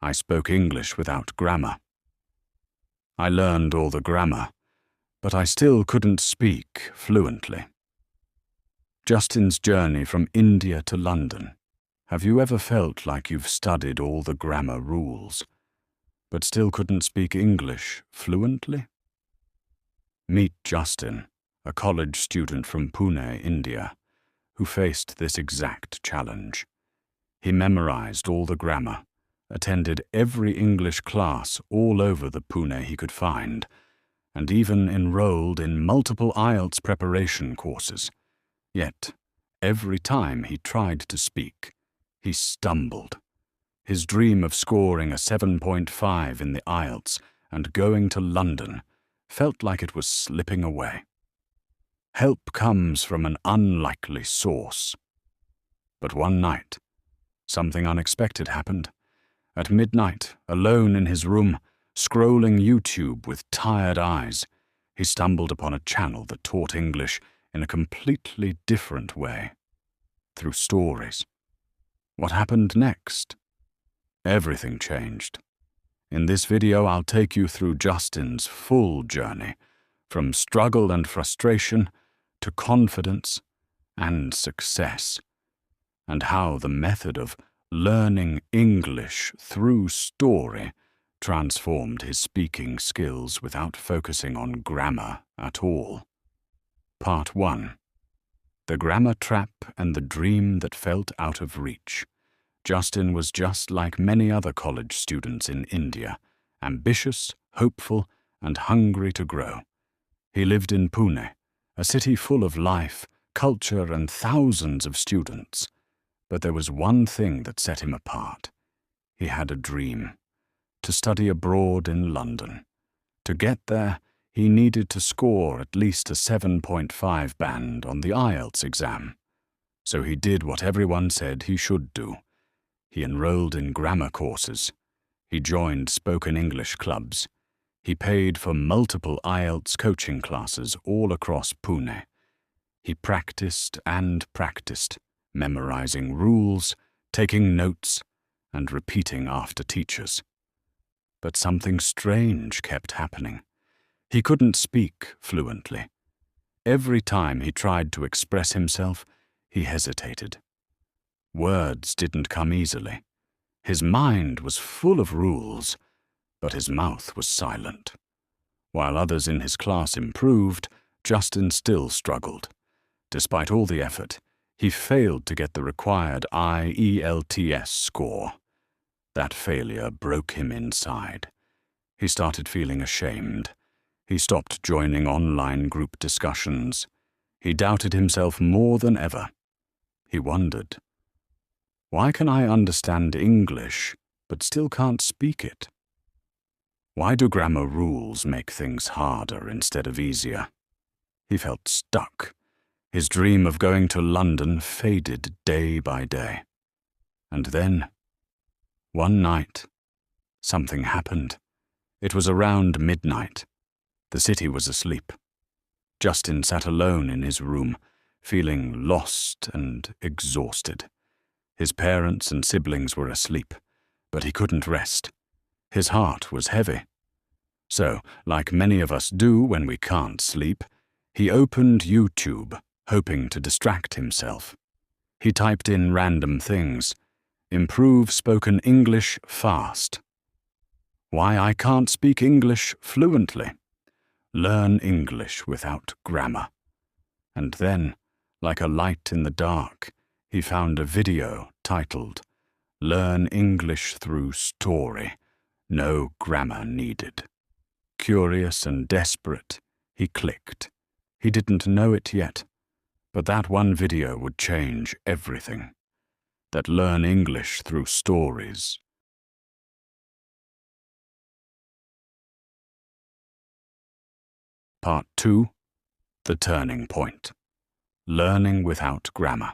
I spoke English without grammar. I learned all the grammar, but I still couldn't speak fluently. Justin's journey from India to London. Have you ever felt like you've studied all the grammar rules, but still couldn't speak English fluently? Meet Justin, a college student from Pune, India, who faced this exact challenge. He memorized all the grammar, attended every English class all over the Pune he could find, and even enrolled in multiple IELTS preparation courses. Yet, every time he tried to speak, he stumbled. His dream of scoring a 7.5 in the IELTS and going to London felt like it was slipping away. Help comes from an unlikely source. But one night, something unexpected happened. At midnight, alone in his room, scrolling YouTube with tired eyes, he stumbled upon a channel that taught English in a completely different way, through stories. What happened next? Everything changed. In this video, I'll take you through Justin's full journey, from struggle and frustration to confidence and success, and how the method of learning English through story transformed his speaking skills without focusing on grammar at all. Part 1. The Grammar Trap and the Dream That Felt Out of Reach. Justin was just like many other college students in India, ambitious, hopeful, and hungry to grow. He lived in Pune, a city full of life, culture, and thousands of students. But there was one thing that set him apart. He had a dream: to study abroad in London. To get there, he needed to score at least a 7.5 band on the IELTS exam. So he did what everyone said he should do. He enrolled in grammar courses. He joined spoken English clubs. He paid for multiple IELTS coaching classes all across Pune. He practiced and practiced, memorizing rules, taking notes, and repeating after teachers. But something strange kept happening. He couldn't speak fluently. Every time he tried to express himself, he hesitated. Words didn't come easily. His mind was full of rules, but his mouth was silent. While others in his class improved, Justin still struggled. Despite all the effort, he failed to get the required IELTS score. That failure broke him inside. He started feeling ashamed. He stopped joining online group discussions. He doubted himself more than ever. He wondered, why can I understand English but still can't speak it? Why do grammar rules make things harder instead of easier? He felt stuck. His dream of going to London faded day by day. And then, one night, something happened. It was around midnight. The city was asleep. Justin sat alone in his room, feeling lost and exhausted. His parents and siblings were asleep, but he couldn't rest. His heart was heavy. So, like many of us do when we can't sleep, he opened YouTube, hoping to distract himself. He typed in random things. Improve spoken English fast. Why I can't speak English fluently. Learn English without grammar. And then, like a light in the dark, he found a video titled, Learn English Through Story. No grammar needed. Curious and desperate, he clicked. He didn't know it yet, but that one video would change everything. That learn English through stories. Part 2. The Turning Point. Learning Without Grammar.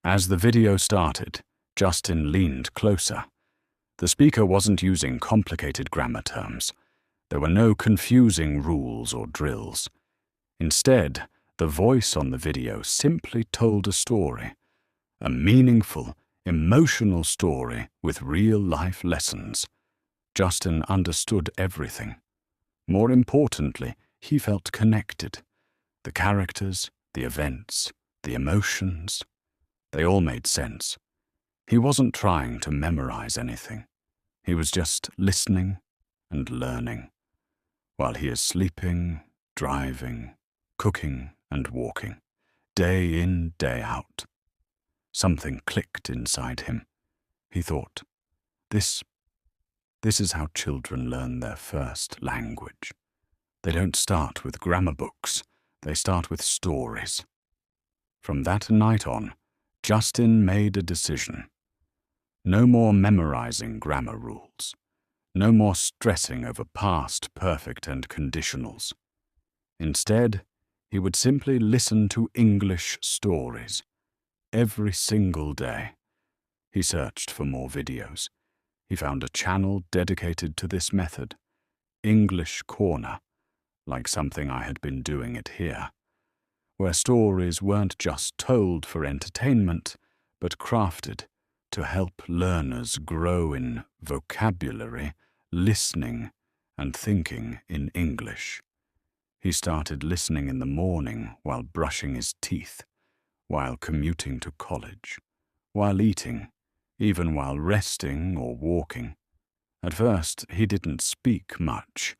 As the video started, Justin leaned closer. The speaker wasn't using complicated grammar terms. There were no confusing rules or drills. Instead, the voice on the video simply told a story, a meaningful, emotional story with real-life lessons. Justin understood everything. More importantly, he felt connected. The characters, the events, the emotions, they all made sense. He wasn't trying to memorize anything. He was just listening and learning, while he is sleeping, driving, cooking, and walking, day in, day out. Something clicked inside him. He thought, this is how children learn their first language. They don't start with grammar books, they start with stories. From that night on, Justin made a decision. No more memorizing grammar rules. No more stressing over past perfect and conditionals. Instead, he would simply listen to English stories every single day. He searched for more videos. He found a channel dedicated to this method, English Corner, like something I had been doing it here, where stories weren't just told for entertainment, but crafted to help learners grow in vocabulary, listening, and thinking in English. He started listening in the morning while brushing his teeth, while commuting to college, while eating, even while resting or walking. At first, he didn't speak much,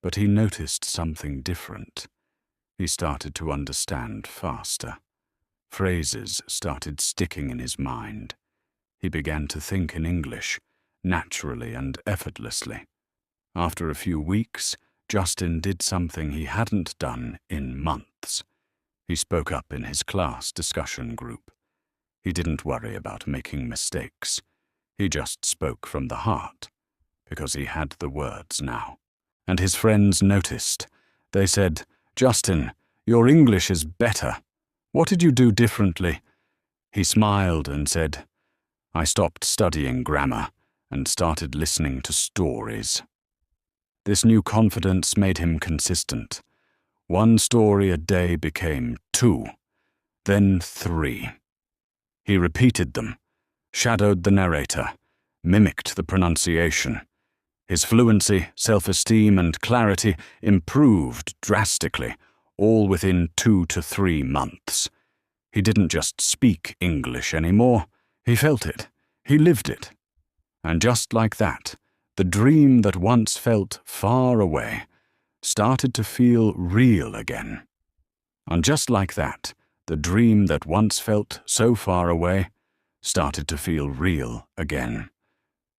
but he noticed something different. He started to understand faster. Phrases started sticking in his mind. He began to think in English, naturally and effortlessly. After a few weeks, Justin did something he hadn't done in months. He spoke up in his class discussion group. He didn't worry about making mistakes. He just spoke from the heart, because he had the words now. And his friends noticed. They said, "Justin, your English is better. What did you do differently?" He smiled and said, "I stopped studying grammar and started listening to stories." This new confidence made him consistent. One story a day became 2, then 3. He repeated them, shadowed the narrator, mimicked the pronunciation. His fluency, self-esteem, and clarity improved drastically, all within 2 to 3 months. He didn't just speak English anymore, he felt it, he lived it. And just like that, the dream that once felt far away started to feel real again. And just like that, the dream that once felt so far away started to feel real again.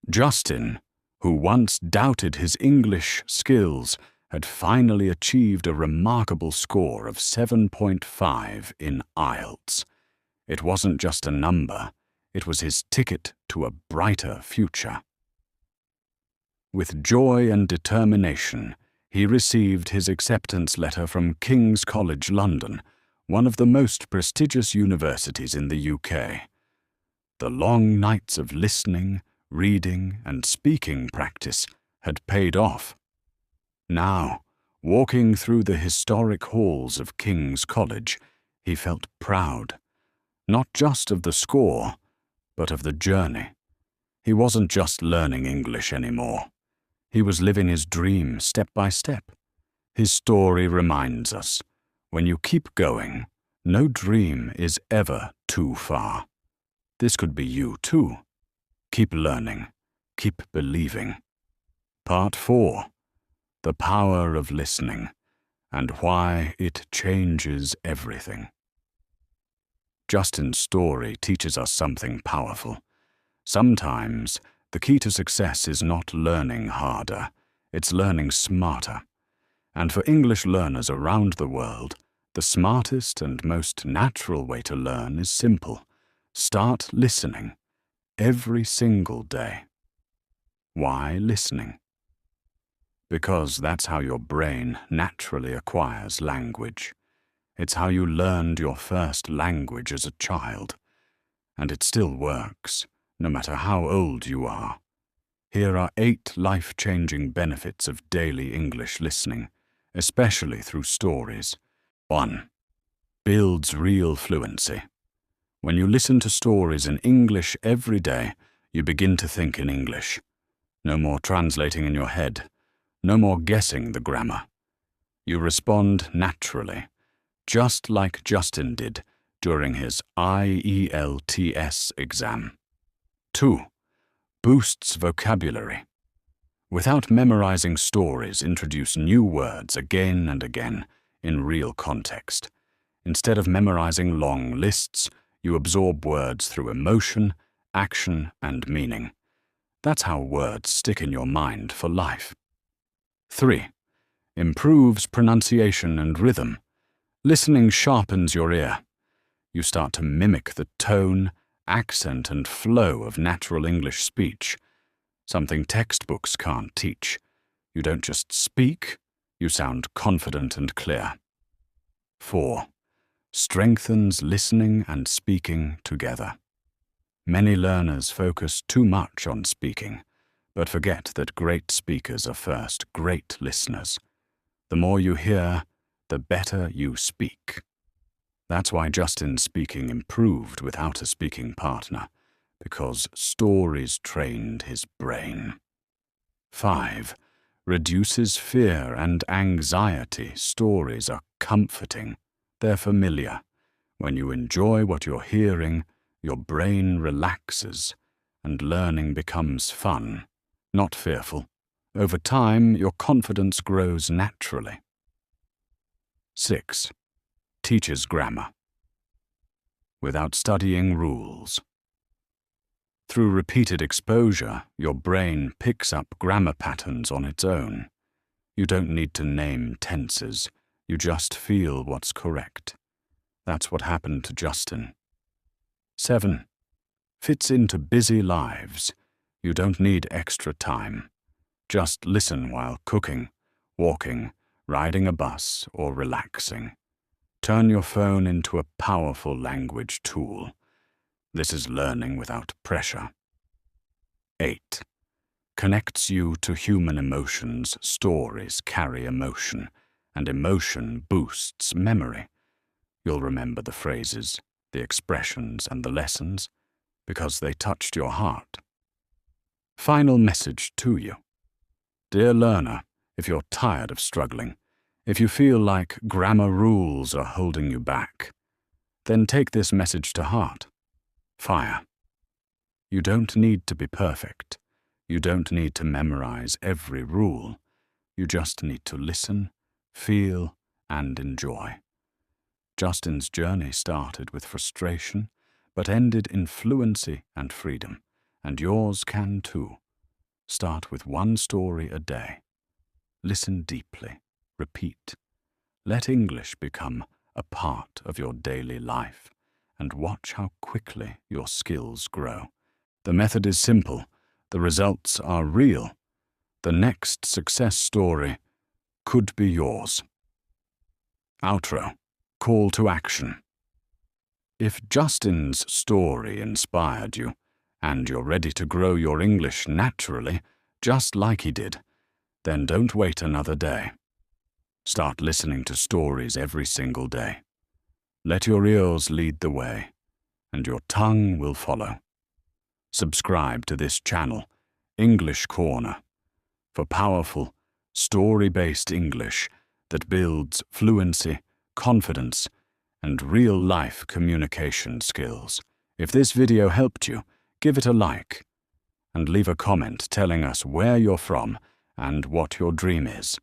Justin, who once doubted his English skills, had finally achieved a remarkable score of 7.5 in IELTS. It wasn't just a number, it was his ticket to a brighter future. With joy and determination, he received his acceptance letter from King's College London, one of the most prestigious universities in the UK. The long nights of listening, reading, and speaking practice had paid off. Now, walking through the historic halls of King's College, he felt proud, not just of the score, but of the journey. He wasn't just learning English anymore. He was living his dream step by step. His story reminds us, when you keep going, no dream is ever too far. This could be you too. Keep learning. Keep believing. Part 4. The Power of Listening, and Why It Changes Everything. Justin's story teaches us something powerful. Sometimes, the key to success is not learning harder, it's learning smarter. And for English learners around the world, the smartest and most natural way to learn is simple. Start listening every single day. Why listening? Because that's how your brain naturally acquires language. It's how you learned your first language as a child. And it still works, no matter how old you are. Here are 8 life-changing benefits of daily English listening, especially through stories. 1. Builds real fluency. When you listen to stories in English every day, you begin to think in English. No more translating in your head. No more guessing the grammar. You respond naturally, just like Justin did during his IELTS exam. 2. Boosts vocabulary. Without memorizing stories, introduce new words again and again in real context. Instead of memorizing long lists, you absorb words through emotion, action, and meaning. That's how words stick in your mind for life. 3. Improves pronunciation and rhythm. Listening sharpens your ear. You start to mimic the tone, accent, and flow of natural English speech, something textbooks can't teach. You don't just speak, you sound confident and clear. 4. Strengthens listening and speaking together. Many learners focus too much on speaking, but forget that great speakers are first great listeners. The more you hear, the better you speak. That's why Justin's speaking improved without a speaking partner, because stories trained his brain. 5. Reduces fear and anxiety. Stories are comforting. They're familiar. When you enjoy what you're hearing, your brain relaxes, and learning becomes fun, not fearful. Over time, your confidence grows naturally. 6. Teaches grammar. Without studying rules. Through repeated exposure, your brain picks up grammar patterns on its own. You don't need to name tenses, you just feel what's correct. That's what happened to Justin. 7. Fits into busy lives. You don't need extra time. Just listen while cooking, walking, riding a bus, or relaxing. Turn your phone into a powerful language tool. This is learning without pressure. 8. Connects you to human emotions. Stories carry emotion, and emotion boosts memory. You'll remember the phrases, the expressions, and the lessons because they touched your heart. Final message to you. Dear learner, if you're tired of struggling, if you feel like grammar rules are holding you back, then take this message to heart. Fire. You don't need to be perfect. You don't need to memorize every rule. You just need to listen, feel, and enjoy. Justin's journey started with frustration, but ended in fluency and freedom, and yours can too. Start with one story a day. Listen deeply. Repeat. Let English become a part of your daily life, and watch how quickly your skills grow. The method is simple. The results are real. The next success story could be yours. Outro. Call to action. If Justin's story inspired you, and you're ready to grow your English naturally, just like he did, then don't wait another day. Start listening to stories every single day. Let your ears lead the way, and your tongue will follow. Subscribe to this channel, English Corner, for powerful, story-based English that builds fluency, confidence, and real-life communication skills. If this video helped you, give it a like, and leave a comment telling us where you're from and what your dream is.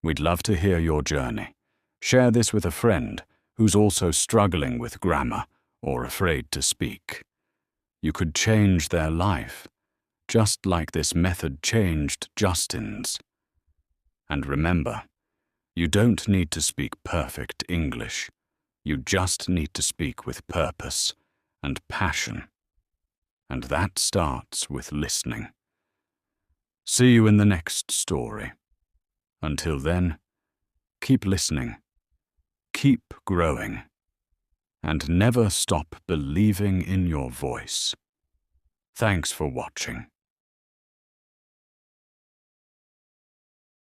We'd love to hear your journey. Share this with a friend who's also struggling with grammar or afraid to speak. You could change their life, just like this method changed Justin's. And remember, you don't need to speak perfect English. You just need to speak with purpose and passion. And that starts with listening. See you in the next story. Until then, keep listening, keep growing, and never stop believing in your voice. Thanks for watching.